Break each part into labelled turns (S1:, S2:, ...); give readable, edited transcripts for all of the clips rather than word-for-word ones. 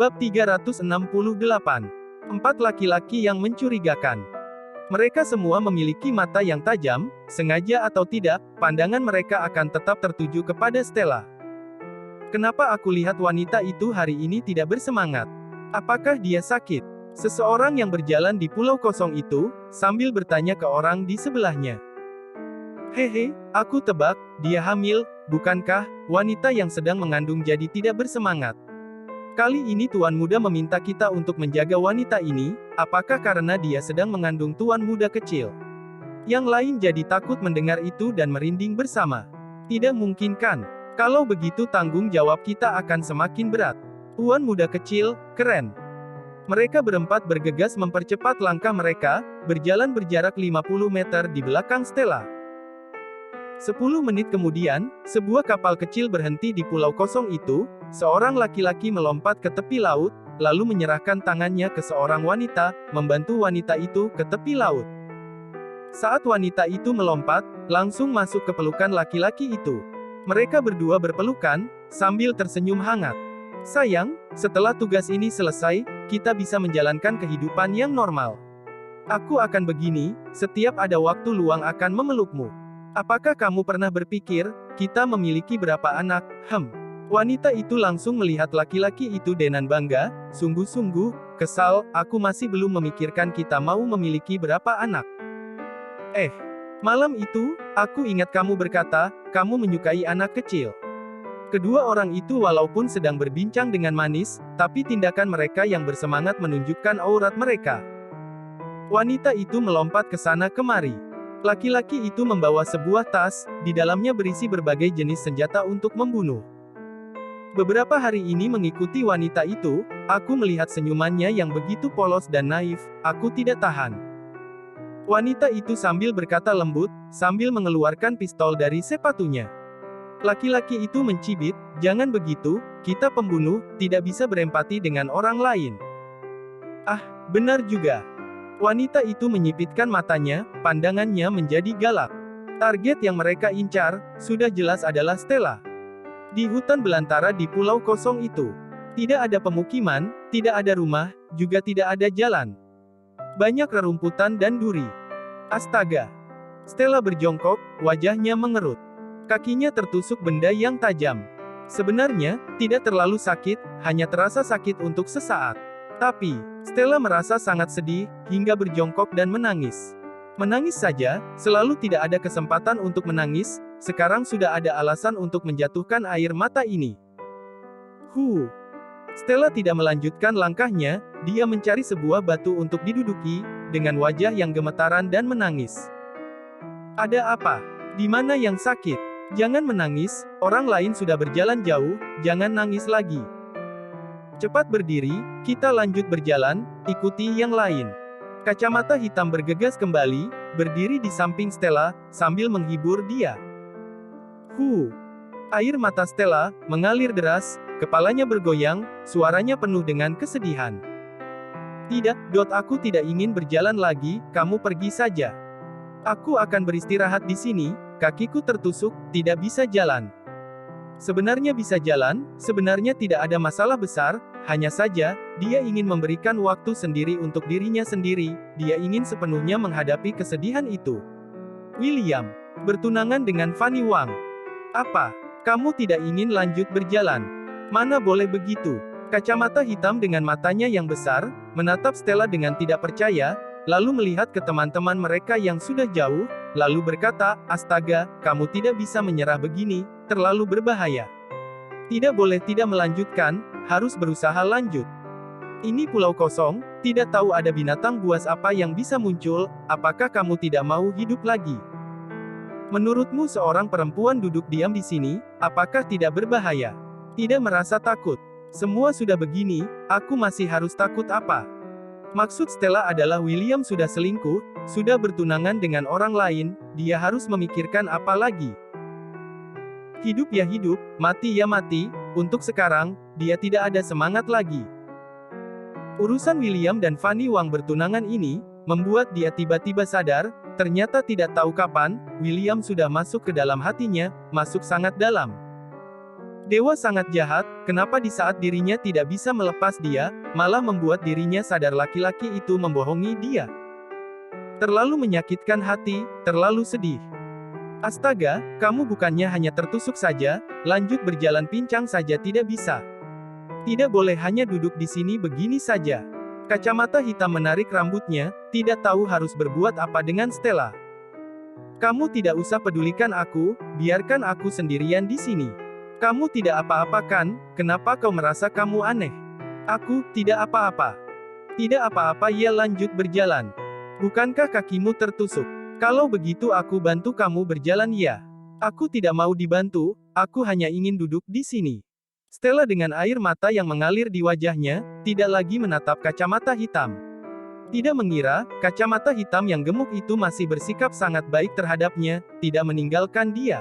S1: Bab 368. Empat laki-laki yang mencurigakan. Mereka semua memiliki mata yang tajam, sengaja atau tidak, pandangan mereka akan tetap tertuju kepada Stella. Kenapa aku lihat wanita itu hari ini tidak bersemangat? Apakah dia sakit? Seseorang yang berjalan di pulau kosong itu, sambil bertanya ke orang di sebelahnya. Hehe, aku tebak, dia hamil, bukankah? Wanita yang sedang mengandung jadi tidak bersemangat. Kali ini tuan muda meminta kita untuk menjaga wanita ini, apakah karena dia sedang mengandung tuan muda kecil? Yang lain jadi takut mendengar itu dan merinding bersama. Tidak mungkin kan? Kalau begitu tanggung jawab kita akan semakin berat. Tuan muda kecil, keren. Mereka berempat bergegas mempercepat langkah mereka, berjalan berjarak 50 meter di belakang Stella. 10 menit kemudian, sebuah kapal kecil berhenti di pulau kosong itu, seorang laki-laki melompat ke tepi laut, lalu menyerahkan tangannya ke seorang wanita, membantu wanita itu ke tepi laut. Saat wanita itu melompat, langsung masuk ke pelukan laki-laki itu. Mereka berdua berpelukan, sambil tersenyum hangat. Sayang, setelah tugas ini selesai, kita bisa menjalankan kehidupan yang normal. Aku akan begini, setiap ada waktu luang akan memelukmu. Apakah kamu pernah berpikir, kita memiliki berapa anak? Wanita itu langsung melihat laki-laki itu dengan bangga, sungguh-sungguh, kesal, aku masih belum memikirkan kita mau memiliki berapa anak. Malam itu, aku ingat kamu berkata, kamu menyukai anak kecil. Kedua orang itu walaupun sedang berbincang dengan manis, tapi tindakan mereka yang bersemangat menunjukkan aurat mereka. Wanita itu melompat ke sana kemari. Laki-laki itu membawa sebuah tas, di dalamnya berisi berbagai jenis senjata untuk membunuh. Beberapa hari ini mengikuti wanita itu, aku melihat senyumannya yang begitu polos dan naif, aku tidak tahan. Wanita itu sambil berkata lembut, sambil mengeluarkan pistol dari sepatunya. Laki-laki itu mencibit, jangan begitu, kita pembunuh, tidak bisa berempati dengan orang lain. Ah, benar juga. Wanita itu menyipitkan matanya, pandangannya menjadi galak. Target yang mereka incar, sudah jelas adalah Stella. Di hutan belantara di pulau kosong itu. Tidak ada pemukiman, tidak ada rumah, juga tidak ada jalan. Banyak rerumputan dan duri. Astaga! Stella berjongkok, wajahnya mengerut. Kakinya tertusuk benda yang tajam. Sebenarnya, tidak terlalu sakit, hanya terasa sakit untuk sesaat. Tapi, Stella merasa sangat sedih, hingga berjongkok dan menangis. Menangis saja, selalu tidak ada kesempatan untuk menangis, sekarang sudah ada alasan untuk menjatuhkan air mata ini. Stella tidak melanjutkan langkahnya, dia mencari sebuah batu untuk diduduki, dengan wajah yang gemetaran dan menangis. Ada apa? Di mana yang sakit? Jangan menangis, orang lain sudah berjalan jauh, jangan nangis lagi. Cepat berdiri, kita lanjut berjalan, ikuti yang lain. Kacamata hitam bergegas kembali, berdiri di samping Stella, sambil menghibur dia. Air mata Stella mengalir deras, kepalanya bergoyang, suaranya penuh dengan kesedihan. Tidak, aku tidak ingin berjalan lagi, kamu pergi saja. Aku akan beristirahat di sini, kakiku tertusuk, tidak bisa jalan. Sebenarnya bisa jalan, sebenarnya tidak ada masalah besar, hanya saja, dia ingin memberikan waktu sendiri untuk dirinya sendiri, dia ingin sepenuhnya menghadapi kesedihan itu. William, bertunangan dengan Fanny Wang. Apa? Kamu tidak ingin lanjut berjalan? Mana boleh begitu? Kacamata hitam dengan matanya yang besar, menatap Stella dengan tidak percaya, lalu melihat ke teman-teman mereka yang sudah jauh, lalu berkata, astaga, kamu tidak bisa menyerah begini, terlalu berbahaya. Tidak boleh tidak melanjutkan, harus berusaha lanjut. Ini pulau kosong, tidak tahu ada binatang buas apa yang bisa muncul, apakah kamu tidak mau hidup lagi? Menurutmu seorang perempuan duduk diam di sini, apakah tidak berbahaya? Tidak merasa takut. Semua sudah begini, aku masih harus takut apa? Maksud Stella adalah William sudah selingkuh, sudah bertunangan dengan orang lain, dia harus memikirkan apa lagi? Hidup ya hidup, mati ya mati, untuk sekarang, dia tidak ada semangat lagi. Urusan William dan Fanny Wang bertunangan ini, membuat dia tiba-tiba sadar, ternyata tidak tahu kapan, William sudah masuk ke dalam hatinya, masuk sangat dalam. Dewa sangat jahat, kenapa di saat dirinya tidak bisa melepas dia, malah membuat dirinya sadar laki-laki itu membohongi dia. Terlalu menyakitkan hati, terlalu sedih. Astaga, kamu bukannya hanya tertusuk saja, lanjut berjalan pincang saja tidak bisa. Tidak boleh hanya duduk di sini begini saja. Kacamata hitam menarik rambutnya, tidak tahu harus berbuat apa dengan Stella. Kamu tidak usah pedulikan aku, biarkan aku sendirian di sini. Kamu tidak apa-apa kan, kenapa kau merasa kamu aneh? Aku, tidak apa-apa. Tidak apa-apa, ia lanjut berjalan. Bukankah kakimu tertusuk? Kalau begitu aku bantu kamu berjalan ya. Aku tidak mau dibantu, aku hanya ingin duduk di sini. Stella dengan air mata yang mengalir di wajahnya, tidak lagi menatap kacamata hitam. Tidak mengira, kacamata hitam yang gemuk itu masih bersikap sangat baik terhadapnya, tidak meninggalkan dia.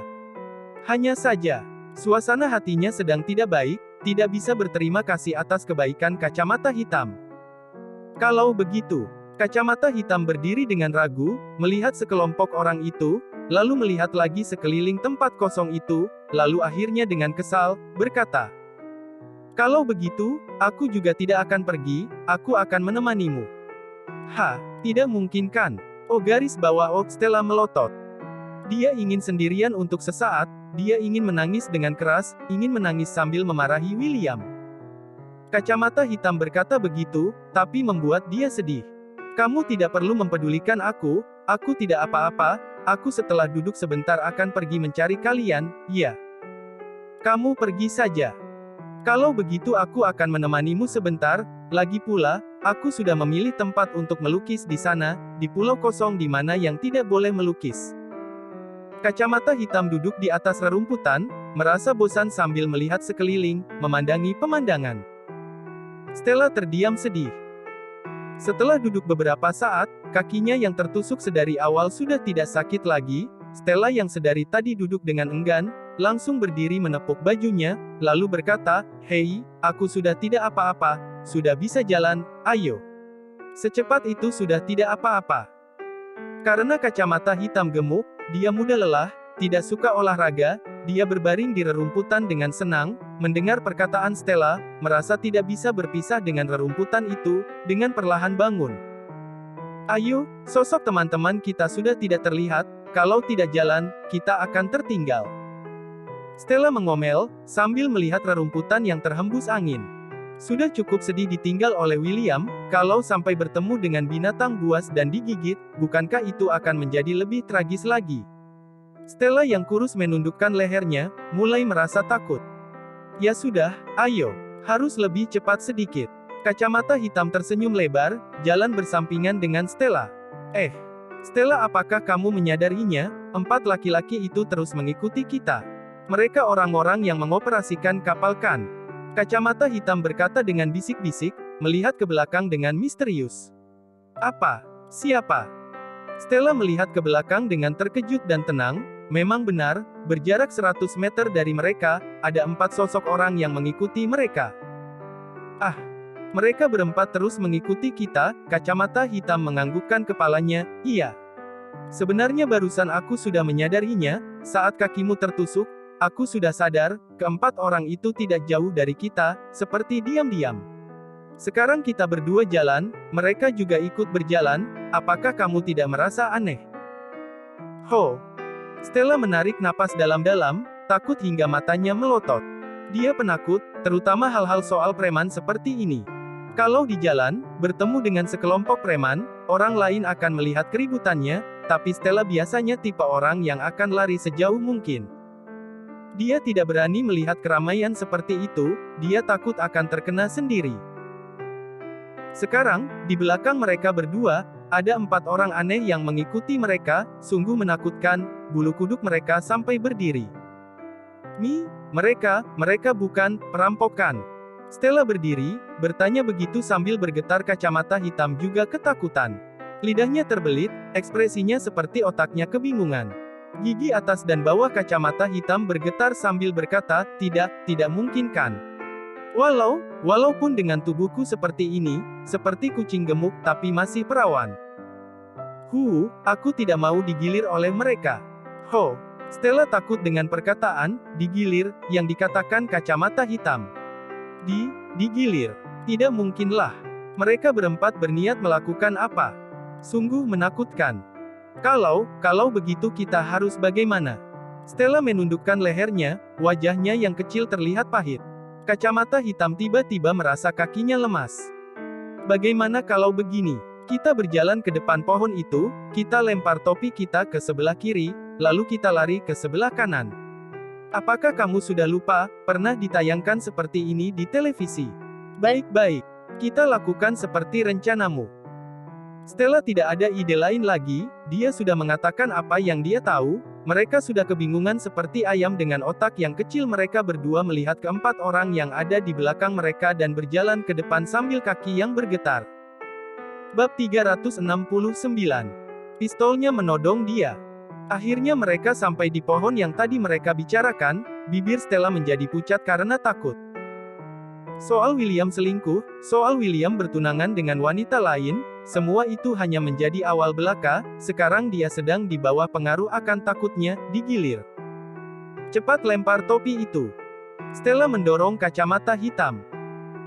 S1: Hanya saja, suasana hatinya sedang tidak baik, tidak bisa berterima kasih atas kebaikan kacamata hitam. Kalau begitu, kacamata hitam berdiri dengan ragu, melihat sekelompok orang itu, lalu melihat lagi sekeliling tempat kosong itu, lalu akhirnya dengan kesal, berkata, "Kalau begitu, aku juga tidak akan pergi, aku akan menemanimu." Tidak mungkin kan? Oh garis bawah Stella melotot. Dia ingin sendirian untuk sesaat, dia ingin menangis dengan keras, ingin menangis sambil memarahi William. Kacamata hitam berkata begitu, tapi membuat dia sedih. Kamu tidak perlu mempedulikan aku tidak apa-apa, aku setelah duduk sebentar akan pergi mencari kalian, ya. Kamu pergi saja. Kalau begitu aku akan menemanimu sebentar, lagi pula, aku sudah memilih tempat untuk melukis di sana, di pulau kosong di mana yang tidak boleh melukis. Kacamata hitam duduk di atas rerumputan, merasa bosan sambil melihat sekeliling, memandangi pemandangan. Stella terdiam sedih. Setelah duduk beberapa saat, kakinya yang tertusuk sedari awal sudah tidak sakit lagi. Stella yang sedari tadi duduk dengan enggan, langsung berdiri menepuk bajunya, lalu berkata, "Hei, aku sudah tidak apa-apa, sudah bisa jalan, ayo." Secepat itu sudah tidak apa-apa. Karena kacamata hitam gemuk, dia mudah lelah, tidak suka olahraga, dia berbaring di rerumputan dengan senang, mendengar perkataan Stella, merasa tidak bisa berpisah dengan rerumputan itu, dengan perlahan bangun. "Ayo, sosok teman-teman kita sudah tidak terlihat, kalau tidak jalan, kita akan tertinggal." Stella mengomel, sambil melihat rerumputan yang terhembus angin. Sudah cukup sedih ditinggal oleh William, kalau sampai bertemu dengan binatang buas dan digigit, bukankah itu akan menjadi lebih tragis lagi? Stella yang kurus menundukkan lehernya, mulai merasa takut. Ya sudah, ayo, harus lebih cepat sedikit. Kacamata hitam tersenyum lebar, jalan bersampingan dengan Stella. Stella, apakah kamu menyadarinya? 4 laki-laki itu terus mengikuti kita. Mereka orang-orang yang mengoperasikan kapal kan? Kacamata hitam berkata dengan bisik-bisik, melihat ke belakang dengan misterius. Apa? Siapa? Stella melihat ke belakang dengan terkejut dan tenang. Memang benar, berjarak 100 meter dari mereka, ada 4 sosok orang yang mengikuti mereka. Mereka berempat terus mengikuti kita. Kacamata hitam menganggukkan kepalanya, iya. Sebenarnya barusan aku sudah menyadarinya, saat kakimu tertusuk, aku sudah sadar, keempat orang itu tidak jauh dari kita, seperti diam-diam. Sekarang kita berdua jalan, mereka juga ikut berjalan, apakah kamu tidak merasa aneh? Stella menarik napas dalam-dalam, takut hingga matanya melotot. Dia penakut, terutama hal-hal soal preman seperti ini. Kalau di jalan, bertemu dengan sekelompok preman, orang lain akan melihat keributannya, tapi Stella biasanya tipe orang yang akan lari sejauh mungkin. Dia tidak berani melihat keramaian seperti itu, dia takut akan terkena sendiri. Sekarang, di belakang mereka berdua, ada 4 orang aneh yang mengikuti mereka, sungguh menakutkan, bulu kuduk mereka sampai berdiri. Mereka bukan perampokan. Stella berdiri, bertanya begitu sambil bergetar, kacamata hitam juga ketakutan. Lidahnya terbelit, ekspresinya seperti otaknya kebingungan. Gigi atas dan bawah kacamata hitam bergetar sambil berkata, tidak mungkin kan. Walaupun dengan tubuhku seperti ini, seperti kucing gemuk tapi masih perawan. Aku tidak mau digilir oleh mereka. Stella takut dengan perkataan, digilir, yang dikatakan kacamata hitam. Digilir. Tidak mungkinlah. Mereka berempat berniat melakukan apa? Sungguh menakutkan. Kalau begitu kita harus bagaimana? Stella menundukkan lehernya, wajahnya yang kecil terlihat pahit. Kacamata hitam tiba-tiba merasa kakinya lemas. Bagaimana kalau begini? Kita berjalan ke depan pohon itu, kita lempar topi kita ke sebelah kiri, lalu kita lari ke sebelah kanan. Apakah kamu sudah lupa, pernah ditayangkan seperti ini di televisi? Baik-baik. Kita lakukan seperti rencanamu. Stella tidak ada ide lain lagi, dia sudah mengatakan apa yang dia tahu, mereka sudah kebingungan seperti ayam dengan otak yang kecil. Mereka berdua melihat keempat orang yang ada di belakang mereka dan berjalan ke depan sambil kaki yang bergetar. Bab 369. Pistolnya menodong dia. Akhirnya mereka sampai di pohon yang tadi mereka bicarakan, bibir Stella menjadi pucat karena takut. Soal William selingkuh, soal William bertunangan dengan wanita lain, semua itu hanya menjadi awal belaka, sekarang dia sedang di bawah pengaruh akan takutnya, digilir. Cepat lempar topi itu. Stella mendorong kacamata hitam.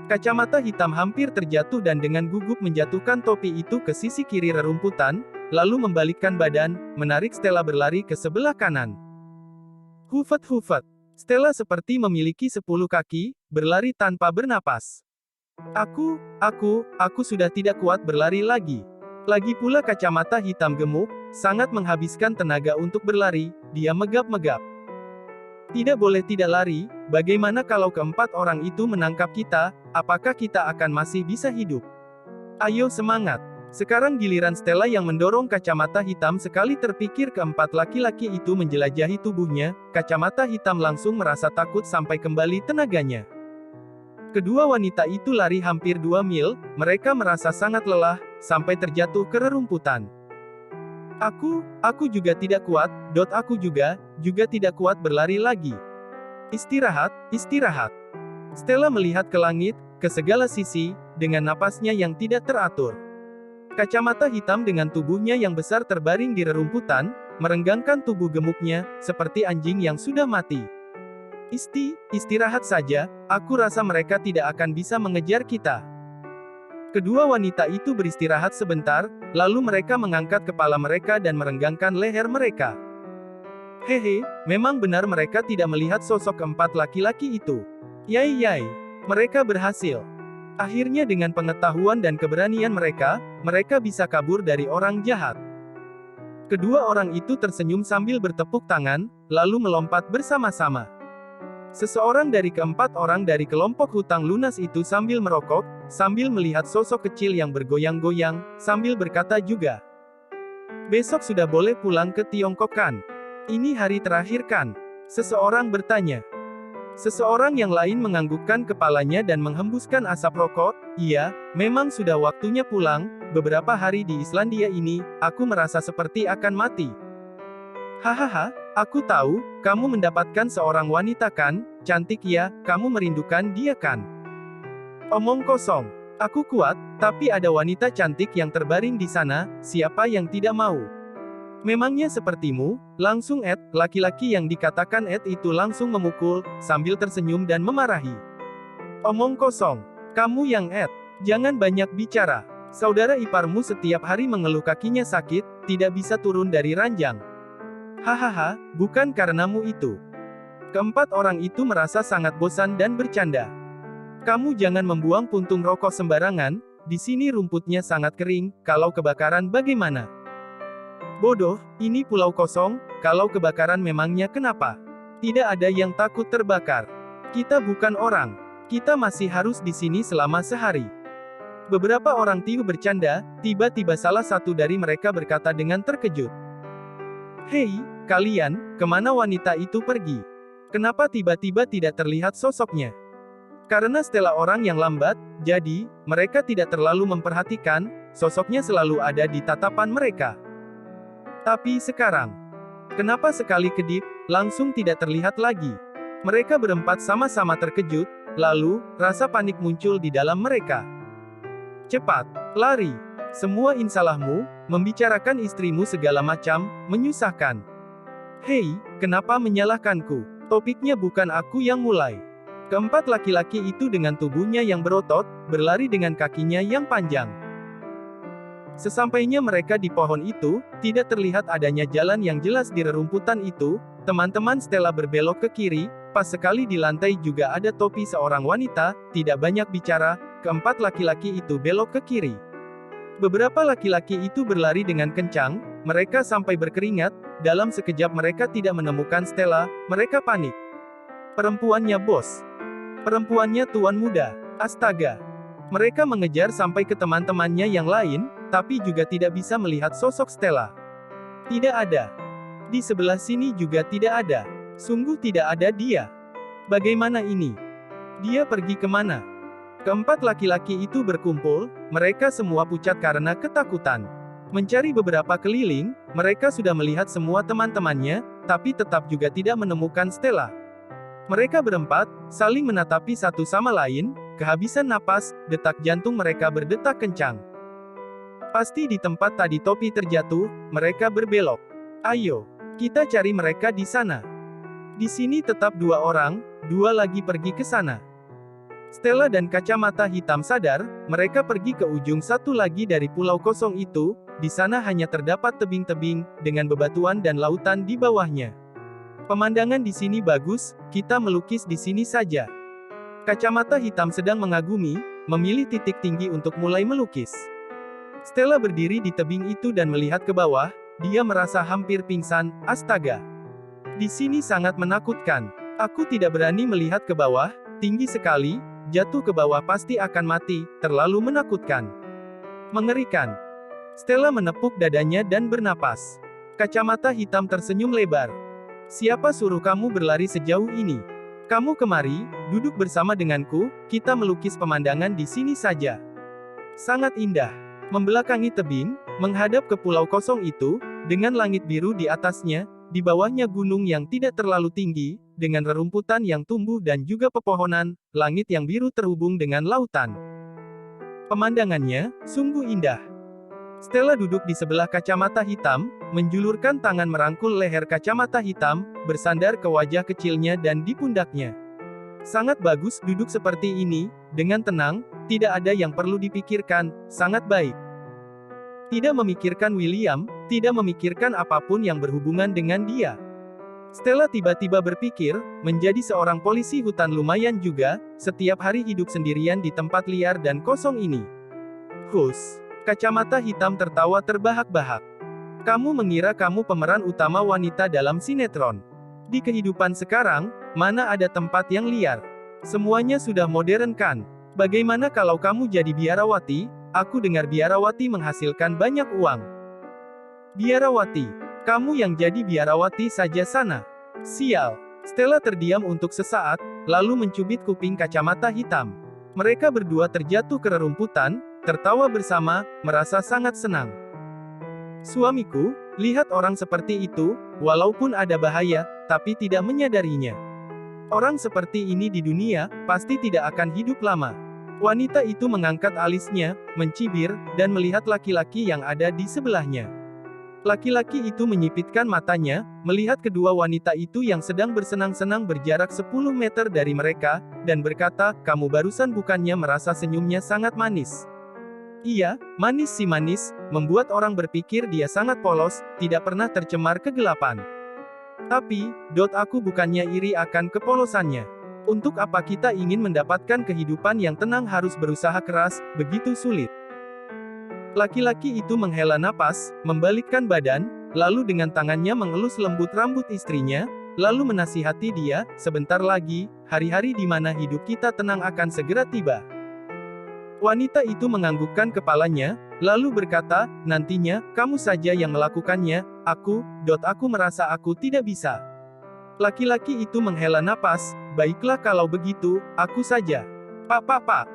S1: Kacamata hitam hampir terjatuh dan dengan gugup menjatuhkan topi itu ke sisi kiri rerumputan, lalu membalikkan badan, menarik Stella berlari ke sebelah kanan. Hufet-hufet. Stella seperti memiliki 10 kaki, berlari tanpa bernapas. Aku sudah tidak kuat berlari lagi. Lagi pula kacamata hitam gemuk, sangat menghabiskan tenaga untuk berlari, dia megap-megap. Tidak boleh tidak lari, bagaimana kalau keempat orang itu menangkap kita, apakah kita akan masih bisa hidup? Ayo semangat. Sekarang giliran Stella yang mendorong kacamata hitam. Sekali terpikir keempat laki-laki itu menjelajahi tubuhnya, kacamata hitam langsung merasa takut sampai kembali tenaganya. Kedua wanita itu lari hampir 2 mil, mereka merasa sangat lelah, sampai terjatuh ke rerumputan. Aku juga tidak kuat, aku juga tidak kuat berlari lagi. Istirahat. Stella melihat ke langit, ke segala sisi, dengan napasnya yang tidak teratur. Kacamata hitam dengan tubuhnya yang besar terbaring di rerumputan, merenggangkan tubuh gemuknya, seperti anjing yang sudah mati. Istirahat saja, aku rasa mereka tidak akan bisa mengejar kita. Kedua wanita itu beristirahat sebentar, lalu mereka mengangkat kepala mereka dan merenggangkan leher mereka. Hehe, memang benar mereka tidak melihat sosok keempat laki-laki itu. Yai, mereka berhasil. Akhirnya dengan pengetahuan dan keberanian mereka bisa kabur dari orang jahat. Kedua orang itu tersenyum sambil bertepuk tangan, lalu melompat bersama-sama. Seseorang dari keempat orang dari kelompok hutang lunas itu sambil merokok, sambil melihat sosok kecil yang bergoyang-goyang, sambil berkata juga, "Besok sudah boleh pulang ke Tiongkok kan? Ini hari terakhir kan?" Seseorang bertanya. Seseorang yang lain menganggukkan kepalanya dan menghembuskan asap rokok. "Iya, memang sudah waktunya pulang, beberapa hari di Islandia ini, aku merasa seperti akan mati." "Hahaha, aku tahu, kamu mendapatkan seorang wanita kan, cantik ya, kamu merindukan dia kan?" "Omong kosong. Aku kuat, tapi ada wanita cantik yang terbaring di sana, siapa yang tidak mau?" "Memangnya sepertimu?" langsung Ed, laki-laki yang dikatakan Ed itu langsung memukul, sambil tersenyum dan memarahi. "Omong kosong. Kamu yang Ed. Jangan banyak bicara. Saudara iparmu setiap hari mengeluh kakinya sakit, tidak bisa turun dari ranjang." "Hahaha, bukan karenamu itu." Keempat orang itu merasa sangat bosan dan bercanda. "Kamu jangan membuang puntung rokok sembarangan, di sini rumputnya sangat kering, kalau kebakaran bagaimana?" "Bodoh, ini pulau kosong, kalau kebakaran memangnya kenapa? Tidak ada yang takut terbakar. Kita bukan orang. Kita masih harus di sini selama sehari." Beberapa orang tiu bercanda, tiba-tiba salah satu dari mereka berkata dengan terkejut. "Hei, kalian, kemana wanita itu pergi? Kenapa tiba-tiba tidak terlihat sosoknya?" Karena Stella orang yang lambat, jadi, mereka tidak terlalu memperhatikan, sosoknya selalu ada di tatapan mereka. Tapi sekarang, kenapa sekali kedip, langsung tidak terlihat lagi? Mereka berempat sama-sama terkejut, lalu, rasa panik muncul di dalam mereka. "Cepat, lari. Semua insalahmu, membicarakan istrimu segala macam, menyusahkan." Hei, kenapa menyalahkanku? Topiknya bukan aku yang mulai. Keempat laki-laki itu dengan tubuhnya yang berotot, berlari dengan kakinya yang panjang. Sesampainya mereka di pohon itu, tidak terlihat adanya jalan yang jelas di rerumputan itu. Teman-teman Stella berbelok ke kiri, pas sekali di lantai juga ada topi seorang wanita. Tidak banyak bicara, keempat laki-laki itu belok ke kiri. Beberapa laki-laki itu berlari dengan kencang, mereka sampai berkeringat. Dalam sekejap mereka tidak menemukan Stella, mereka panik. Perempuannya bos. Perempuannya tuan muda. Astaga. Mereka mengejar sampai ke teman-temannya yang lain, tapi juga tidak bisa melihat sosok Stella. Tidak ada. Di sebelah sini juga tidak ada. Sungguh tidak ada dia. Bagaimana ini? Dia pergi kemana? Keempat laki-laki itu berkumpul, mereka semua pucat karena ketakutan. Mencari beberapa keliling, mereka sudah melihat semua teman-temannya, tapi tetap juga tidak menemukan Stella. Mereka berempat, saling menatapi satu sama lain, kehabisan napas, detak jantung mereka berdetak kencang. Pasti di tempat tadi topi terjatuh, mereka berbelok. Ayo, kita cari mereka di sana. Di sini tetap dua orang, dua lagi pergi ke sana. Stella dan kacamata hitam sadar, mereka pergi ke ujung satu lagi dari pulau kosong itu. Di sana hanya terdapat tebing-tebing, dengan bebatuan dan lautan di bawahnya. Pemandangan di sini bagus, kita melukis di sini saja. Kacamata hitam sedang mengagumi, memilih titik tinggi untuk mulai melukis. Stella berdiri di tebing itu dan melihat ke bawah, dia merasa hampir pingsan. Astaga. Di sini sangat menakutkan. Aku tidak berani melihat ke bawah, tinggi sekali, jatuh ke bawah pasti akan mati, terlalu menakutkan. Mengerikan. Stella menepuk dadanya dan bernapas. Kacamata hitam tersenyum lebar. Siapa suruh kamu berlari sejauh ini? Kamu kemari, duduk bersama denganku, kita melukis pemandangan di sini saja. Sangat indah. Membelakangi tebing, menghadap ke pulau kosong itu, dengan langit biru di atasnya, di bawahnya gunung yang tidak terlalu tinggi, dengan rerumputan yang tumbuh dan juga pepohonan, langit yang biru terhubung dengan lautan. Pemandangannya, sungguh indah. Stella duduk di sebelah kacamata hitam, menjulurkan tangan merangkul leher kacamata hitam, bersandar ke wajah kecilnya dan di pundaknya. Sangat bagus duduk seperti ini, dengan tenang, tidak ada yang perlu dipikirkan, sangat baik. Tidak memikirkan William, tidak memikirkan apapun yang berhubungan dengan dia. Stella tiba-tiba berpikir, menjadi seorang polisi hutan lumayan juga, setiap hari hidup sendirian di tempat liar dan kosong ini. Hus. Kacamata hitam tertawa terbahak-bahak. Kamu mengira kamu pemeran utama wanita dalam sinetron. Di kehidupan sekarang, mana ada tempat yang liar? Semuanya sudah modern kan? Bagaimana kalau kamu jadi biarawati? Aku dengar biarawati menghasilkan banyak uang. Biarawati. Kamu yang jadi biarawati saja sana. Sial. Stella terdiam untuk sesaat, lalu mencubit kuping kacamata hitam. Mereka berdua terjatuh ke rerumputan, tertawa bersama, merasa sangat senang. Suamiku, lihat orang seperti itu, walaupun ada bahaya, tapi tidak menyadarinya. Orang seperti ini di dunia, pasti tidak akan hidup lama. Wanita itu mengangkat alisnya, mencibir, dan melihat laki-laki yang ada di sebelahnya. Laki-laki itu menyipitkan matanya, melihat kedua wanita itu yang sedang bersenang-senang berjarak 10 meter dari mereka, dan berkata, kamu barusan bukannya merasa senyumnya sangat manis? Iya, manis si manis, membuat orang berpikir dia sangat polos, tidak pernah tercemar kegelapan. Tapi, aku bukannya iri akan kepolosannya. Untuk apa kita ingin mendapatkan kehidupan yang tenang harus berusaha keras, begitu sulit. Laki-laki itu menghela napas, membalikkan badan, lalu dengan tangannya mengelus lembut rambut istrinya, lalu menasihati dia, sebentar lagi, hari-hari di mana hidup kita tenang akan segera tiba. Wanita itu menganggukkan kepalanya, lalu berkata, nantinya, kamu saja yang melakukannya, aku merasa aku tidak bisa. Laki-laki itu menghela napas, baiklah kalau begitu, aku saja. Pak.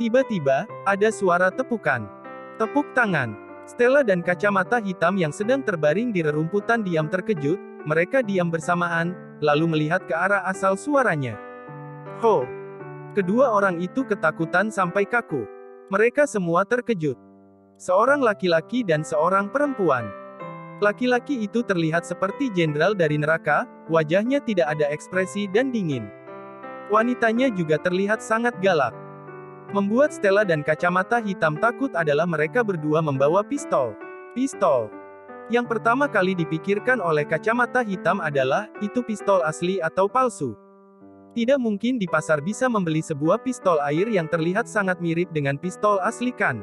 S1: Tiba-tiba, ada suara tepukan. Tepuk tangan. Stella dan kacamata hitam yang sedang terbaring di rerumputan diam terkejut, mereka diam bersamaan, lalu melihat ke arah asal suaranya. Ho! Kedua orang itu ketakutan sampai kaku. Mereka semua terkejut. Seorang laki-laki dan seorang perempuan. Laki-laki itu terlihat seperti jenderal dari neraka, wajahnya tidak ada ekspresi dan dingin. Wanitanya juga terlihat sangat galak. Membuat Stella dan kacamata hitam takut adalah mereka berdua membawa pistol. Pistol. Yang pertama kali dipikirkan oleh kacamata hitam adalah, itu pistol asli atau palsu. Tidak mungkin di pasar bisa membeli sebuah pistol air yang terlihat sangat mirip dengan pistol asli kan?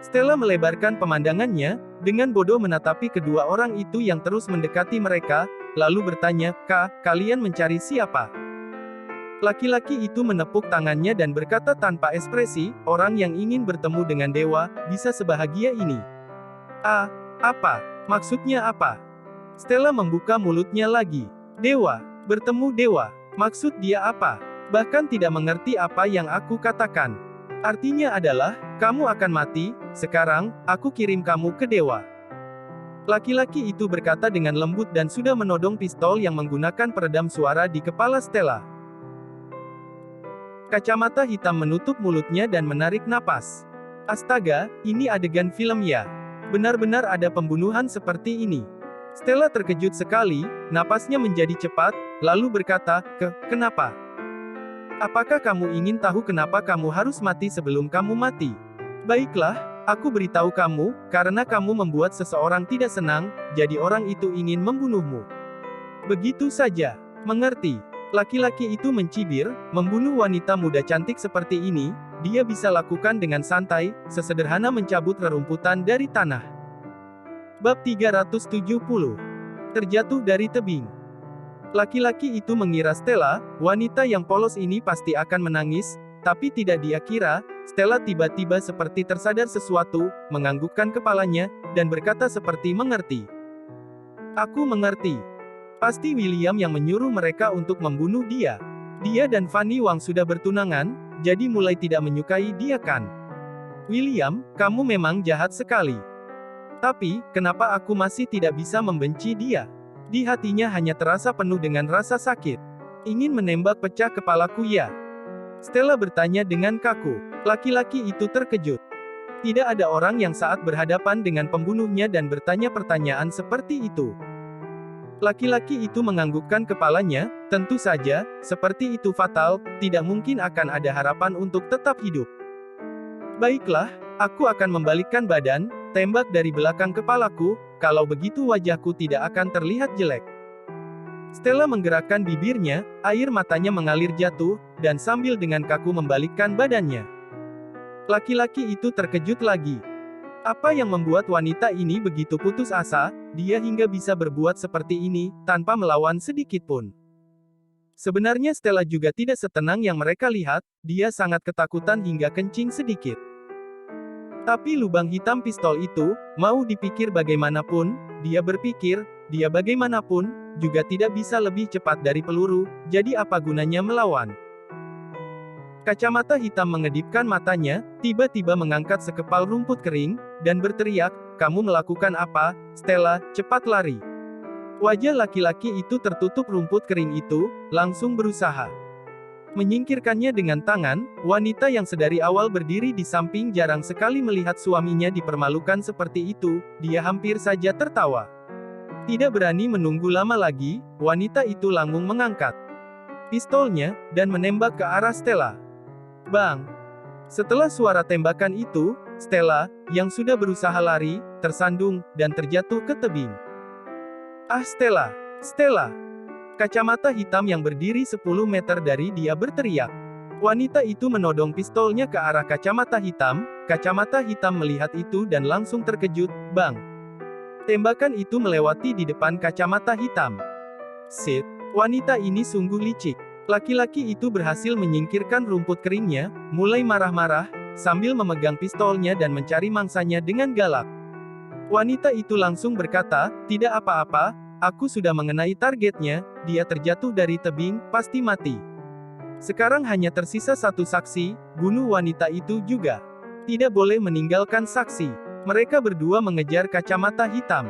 S1: Stella melebarkan pemandangannya, dengan bodoh menatapi kedua orang itu yang terus mendekati mereka, lalu bertanya, kalian mencari siapa? Laki-laki itu menepuk tangannya dan berkata tanpa ekspresi, orang yang ingin bertemu dengan dewa, bisa sebahagia ini. Apa? Maksudnya apa? Stella membuka mulutnya lagi. Dewa, bertemu dewa. Maksud dia apa? Bahkan tidak mengerti apa yang aku katakan. Artinya adalah, kamu akan mati, sekarang, aku kirim kamu ke dewa. Laki-laki itu berkata dengan lembut dan sudah menodong pistol yang menggunakan peredam suara di kepala Stella. Kacamata hitam menutup mulutnya dan menarik napas. Astaga, ini adegan film ya. Benar-benar ada pembunuhan seperti ini. Stella terkejut sekali, napasnya menjadi cepat, lalu berkata, kenapa? Apakah kamu ingin tahu kenapa kamu harus mati sebelum kamu mati? Baiklah, aku beritahu kamu, karena kamu membuat seseorang tidak senang, jadi orang itu ingin membunuhmu. Begitu saja. Mengerti? Laki-laki itu mencibir, membunuh wanita muda cantik seperti ini, dia bisa lakukan dengan santai, sesederhana mencabut rerumputan dari tanah. Bab 370. Terjatuh dari tebing. Laki-laki itu mengira Stella, wanita yang polos ini pasti akan menangis, tapi tidak dia kira, Stella tiba-tiba seperti tersadar sesuatu, menganggukkan kepalanya, dan berkata seperti mengerti. Aku mengerti. Pasti William yang menyuruh mereka untuk membunuh dia. Dia dan Fanny Wang sudah bertunangan, jadi mulai tidak menyukai dia kan? William, kamu memang jahat sekali. Tapi, kenapa aku masih tidak bisa membenci dia? Di hatinya hanya terasa penuh dengan rasa sakit. Ingin menembak pecah kepalaku ya? Stella bertanya dengan kaku. Laki-laki itu terkejut. Tidak ada orang yang saat berhadapan dengan pembunuhnya dan bertanya pertanyaan seperti itu. Laki-laki itu menganggukkan kepalanya, tentu saja, seperti itu fatal, tidak mungkin akan ada harapan untuk tetap hidup. Baiklah, aku akan membalikkan badan, tembak dari belakang kepalaku, kalau begitu wajahku tidak akan terlihat jelek. Stella menggerakkan bibirnya, air matanya mengalir jatuh, dan sambil dengan kaku membalikkan badannya. Laki-laki itu terkejut lagi. Apa yang membuat wanita ini begitu putus asa, dia hingga bisa berbuat seperti ini, tanpa melawan sedikit pun. Sebenarnya Stella juga tidak setenang yang mereka lihat, dia sangat ketakutan hingga kencing sedikit. Tapi lubang hitam pistol itu, mau dipikir bagaimanapun, dia berpikir, dia bagaimanapun, juga tidak bisa lebih cepat dari peluru, jadi apa gunanya melawan? Kacamata hitam mengedipkan matanya, tiba-tiba mengangkat sekepal rumput kering, dan berteriak, kamu melakukan apa, Stella, cepat lari. Wajah laki-laki itu tertutup rumput kering itu, langsung berusaha menyingkirkannya dengan tangan. Wanita yang sedari awal berdiri di samping jarang sekali melihat suaminya dipermalukan seperti itu, dia hampir saja tertawa. Tidak berani menunggu lama lagi, wanita itu langsung mengangkat pistolnya, dan menembak ke arah Stella. Bang! Setelah suara tembakan itu, Stella, yang sudah berusaha lari, tersandung, dan terjatuh ke tebing. Ah Stella! Stella! Kacamata hitam yang berdiri 10 meter dari dia berteriak. Wanita itu menodong pistolnya ke arah kacamata hitam melihat itu dan langsung terkejut, bang. Tembakan itu melewati di depan kacamata hitam. Shit, wanita ini sungguh licik. Laki-laki itu berhasil menyingkirkan rumput keringnya, mulai marah-marah, sambil memegang pistolnya dan mencari mangsanya dengan galak. Wanita itu langsung berkata, tidak apa-apa, aku sudah mengenai targetnya, dia terjatuh dari tebing, pasti mati. Sekarang hanya tersisa satu saksi, bunuh wanita itu juga. Tidak boleh meninggalkan saksi. Mereka berdua mengejar kacamata hitam.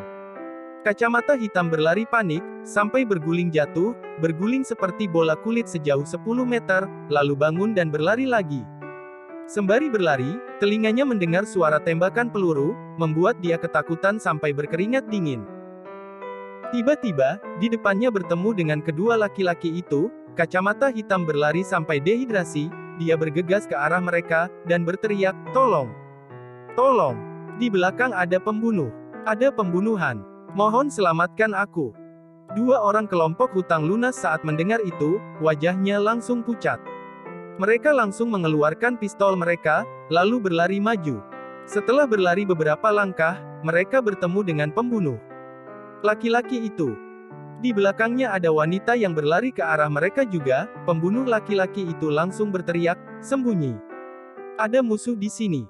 S1: Kacamata hitam berlari panik, sampai berguling jatuh, berguling seperti bola kulit sejauh 10 meter, lalu bangun dan berlari lagi. Sembari berlari, telinganya mendengar suara tembakan peluru, membuat dia ketakutan sampai berkeringat dingin. Tiba-tiba, di depannya bertemu dengan kedua laki-laki itu, kacamata hitam berlari sampai dehidrasi, dia bergegas ke arah mereka, dan berteriak, "Tolong! Tolong! Di belakang ada pembunuh! Ada pembunuhan! Mohon selamatkan aku!" Dua orang kelompok hutang lunas saat mendengar itu, wajahnya langsung pucat. Mereka langsung mengeluarkan pistol mereka, lalu berlari maju. Setelah berlari beberapa langkah, mereka bertemu dengan pembunuh. Laki-laki itu. Di belakangnya ada wanita yang berlari ke arah mereka juga, pembunuh laki-laki itu langsung berteriak, "Sembunyi! Ada musuh di sini!"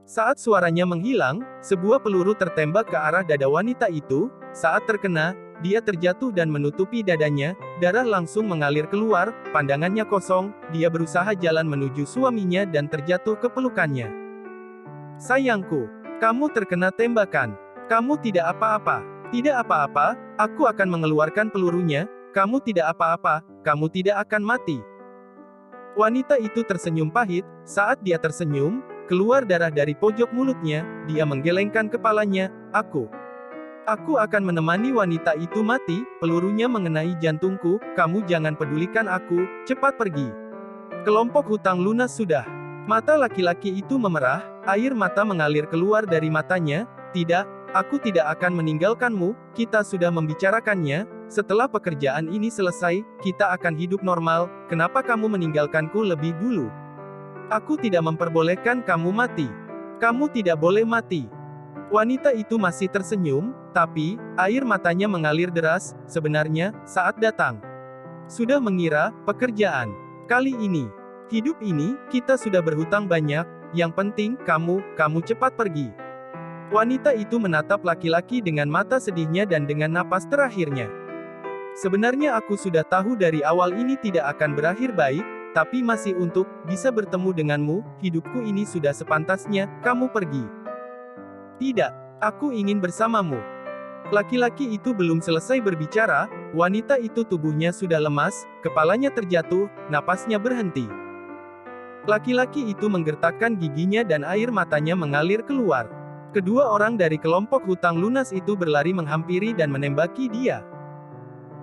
S1: Saat suaranya menghilang, sebuah peluru tertembak ke arah dada wanita itu, saat terkena, dia terjatuh dan menutupi dadanya, darah langsung mengalir keluar, pandangannya kosong, dia berusaha jalan menuju suaminya dan terjatuh ke pelukannya. "Sayangku, kamu terkena tembakan. Kamu tidak apa-apa. Tidak apa-apa, aku akan mengeluarkan pelurunya, kamu tidak apa-apa, kamu tidak akan mati." Wanita itu tersenyum pahit, saat dia tersenyum, keluar darah dari pojok mulutnya, dia menggelengkan kepalanya, Aku akan menemani wanita itu mati, pelurunya mengenai jantungku, kamu jangan pedulikan aku, cepat pergi. Kelompok hutang lunas sudah. Mata laki-laki itu memerah, air mata mengalir keluar dari matanya, tidak, aku tidak akan meninggalkanmu, kita sudah membicarakannya, setelah pekerjaan ini selesai, kita akan hidup normal, kenapa kamu meninggalkanku lebih dulu? Aku tidak memperbolehkan kamu mati. Kamu tidak boleh mati. Wanita itu masih tersenyum, tapi, air matanya mengalir deras, sebenarnya, saat datang. Sudah mengira, pekerjaan. Kali ini. Hidup ini, kita sudah berhutang banyak, yang penting, kamu cepat pergi. Wanita itu menatap laki-laki dengan mata sedihnya dan dengan napas terakhirnya. Sebenarnya aku sudah tahu dari awal ini tidak akan berakhir baik, tapi masih untuk bisa bertemu denganmu, hidupku ini sudah sepantasnya, kamu pergi. Tidak, aku ingin bersamamu. Laki-laki itu belum selesai berbicara, wanita itu tubuhnya sudah lemas, kepalanya terjatuh, napasnya berhenti. Laki-laki itu menggertakkan giginya dan air matanya mengalir keluar. Kedua orang dari kelompok hutang lunas itu berlari menghampiri dan menembaki dia.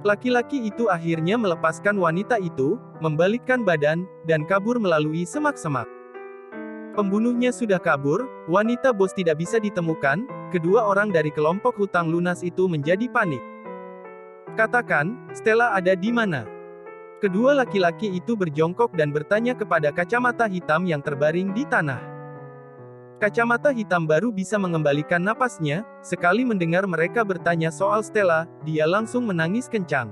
S1: Laki-laki itu akhirnya melepaskan wanita itu, membalikkan badan, dan kabur melalui semak-semak. Pembunuhnya sudah kabur, wanita bos tidak bisa ditemukan, kedua orang dari kelompok hutang lunas itu menjadi panik. Katakan, Stella ada di mana? Kedua laki-laki itu berjongkok dan bertanya kepada kacamata hitam yang terbaring di tanah. Kacamata hitam baru bisa mengembalikan napasnya, sekali mendengar mereka bertanya soal Stella, dia langsung menangis kencang.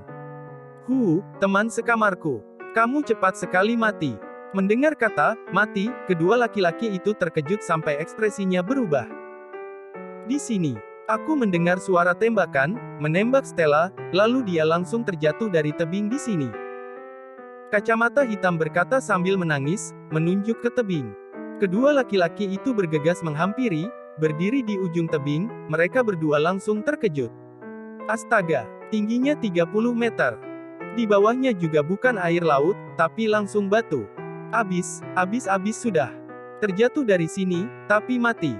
S1: Teman sekamarku. Kamu cepat sekali mati. Mendengar kata, mati, kedua laki-laki itu terkejut sampai ekspresinya berubah. Di sini, aku mendengar suara tembakan, menembak Stella, lalu dia langsung terjatuh dari tebing di sini. Kacamata hitam berkata sambil menangis, menunjuk ke tebing. Kedua laki-laki itu bergegas menghampiri, berdiri di ujung tebing, mereka berdua langsung terkejut. Astaga, tingginya 30 meter. Di bawahnya juga bukan air laut, tapi langsung batu. Abis sudah. Terjatuh dari sini, tapi mati.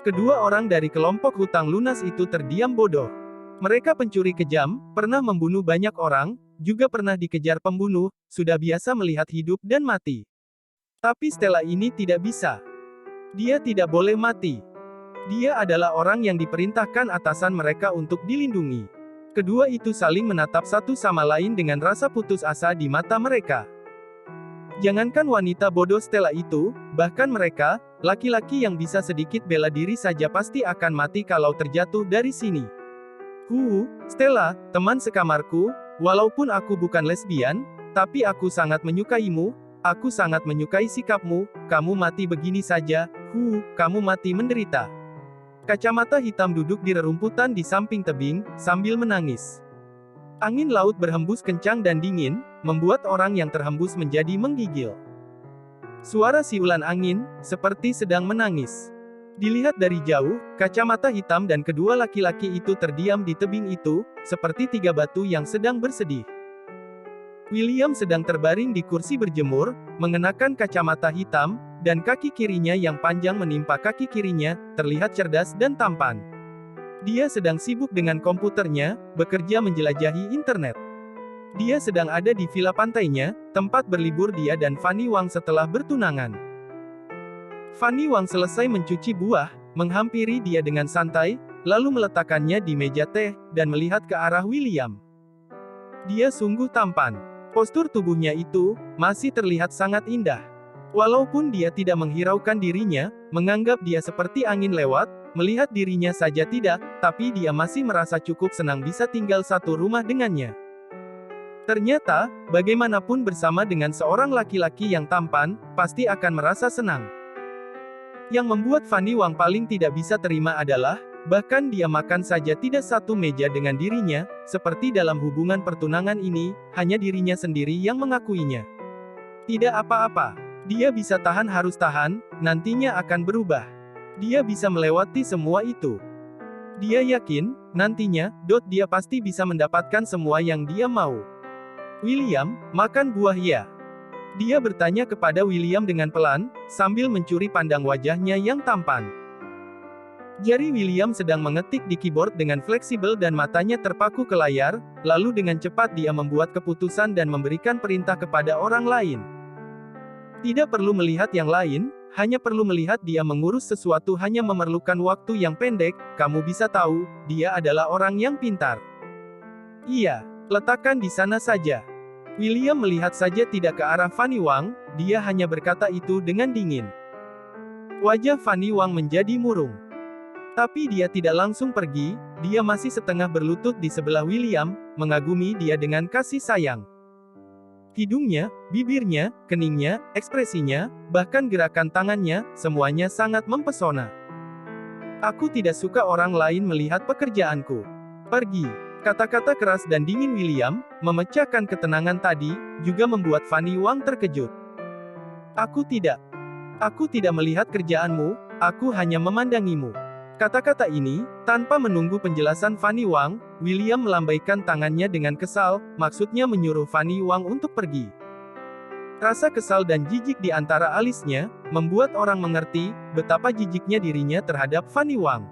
S1: Kedua orang dari kelompok hutang lunas itu terdiam bodoh. Mereka pencuri kejam, pernah membunuh banyak orang, juga pernah dikejar pembunuh, sudah biasa melihat hidup dan mati. Tapi Stella ini tidak bisa. Dia tidak boleh mati. Dia adalah orang yang diperintahkan atasan mereka untuk dilindungi. Kedua itu saling menatap satu sama lain dengan rasa putus asa di mata mereka. Jangankan wanita bodoh Stella itu, bahkan mereka, laki-laki yang bisa sedikit bela diri saja pasti akan mati kalau terjatuh dari sini. Stella, teman sekamarku, walaupun aku bukan lesbian, tapi aku sangat menyukaimu. Aku sangat menyukai sikapmu, kamu mati begini saja, kamu mati menderita. Kacamata hitam duduk di rerumputan di samping tebing, sambil menangis. Angin laut berhembus kencang dan dingin, membuat orang yang terhembus menjadi menggigil. Suara siulan angin, seperti sedang menangis. Dilihat dari jauh, kacamata hitam dan kedua laki-laki itu terdiam di tebing itu, seperti tiga batu yang sedang bersedih. William sedang terbaring di kursi berjemur, mengenakan kacamata hitam, dan kaki kirinya yang panjang menimpa kaki kirinya, terlihat cerdas dan tampan. Dia sedang sibuk dengan komputernya, bekerja menjelajahi internet. Dia sedang ada di villa pantainya, tempat berlibur dia dan Fanny Wang setelah bertunangan. Fanny Wang selesai mencuci buah, menghampiri dia dengan santai, lalu meletakkannya di meja teh, dan melihat ke arah William. Dia sungguh tampan. Postur tubuhnya itu, masih terlihat sangat indah. Walaupun dia tidak menghiraukan dirinya, menganggap dia seperti angin lewat, melihat dirinya saja tidak, tapi dia masih merasa cukup senang bisa tinggal satu rumah dengannya. Ternyata, bagaimanapun bersama dengan seorang laki-laki yang tampan, pasti akan merasa senang. Yang membuat Fanny Wang paling tidak bisa terima adalah, bahkan dia makan saja tidak satu meja dengan dirinya, seperti dalam hubungan pertunangan ini, hanya dirinya sendiri yang mengakuinya. Tidak apa-apa. Dia bisa tahan, harus tahan, nantinya akan berubah. Dia bisa melewati semua itu. Dia yakin, nantinya, dia pasti bisa mendapatkan semua yang dia mau. William, makan buah ya? Dia bertanya kepada William dengan pelan, sambil mencuri pandang wajahnya yang tampan. Jari William sedang mengetik di keyboard dengan fleksibel dan matanya terpaku ke layar, lalu dengan cepat dia membuat keputusan dan memberikan perintah kepada orang lain. Tidak perlu melihat yang lain, hanya perlu melihat dia mengurus sesuatu hanya memerlukan waktu yang pendek, kamu bisa tahu, dia adalah orang yang pintar. Iya, letakkan di sana saja. William melihat saja tidak ke arah Fanny Wang, dia hanya berkata itu dengan dingin. Wajah Fanny Wang menjadi murung. Tapi dia tidak langsung pergi, dia masih setengah berlutut di sebelah William, mengagumi dia dengan kasih sayang. Hidungnya, bibirnya, keningnya, ekspresinya, bahkan gerakan tangannya, semuanya sangat mempesona. Aku tidak suka orang lain melihat pekerjaanku. Pergi. Kata-kata keras dan dingin William, memecahkan ketenangan tadi, juga membuat Fanny Wang terkejut. Aku tidak melihat kerjaanmu, aku hanya memandangimu. Kata-kata ini, tanpa menunggu penjelasan Fanny Wang, William melambaikan tangannya dengan kesal, maksudnya menyuruh Fanny Wang untuk pergi. Rasa kesal dan jijik di antara alisnya, membuat orang mengerti, betapa jijiknya dirinya terhadap Fanny Wang.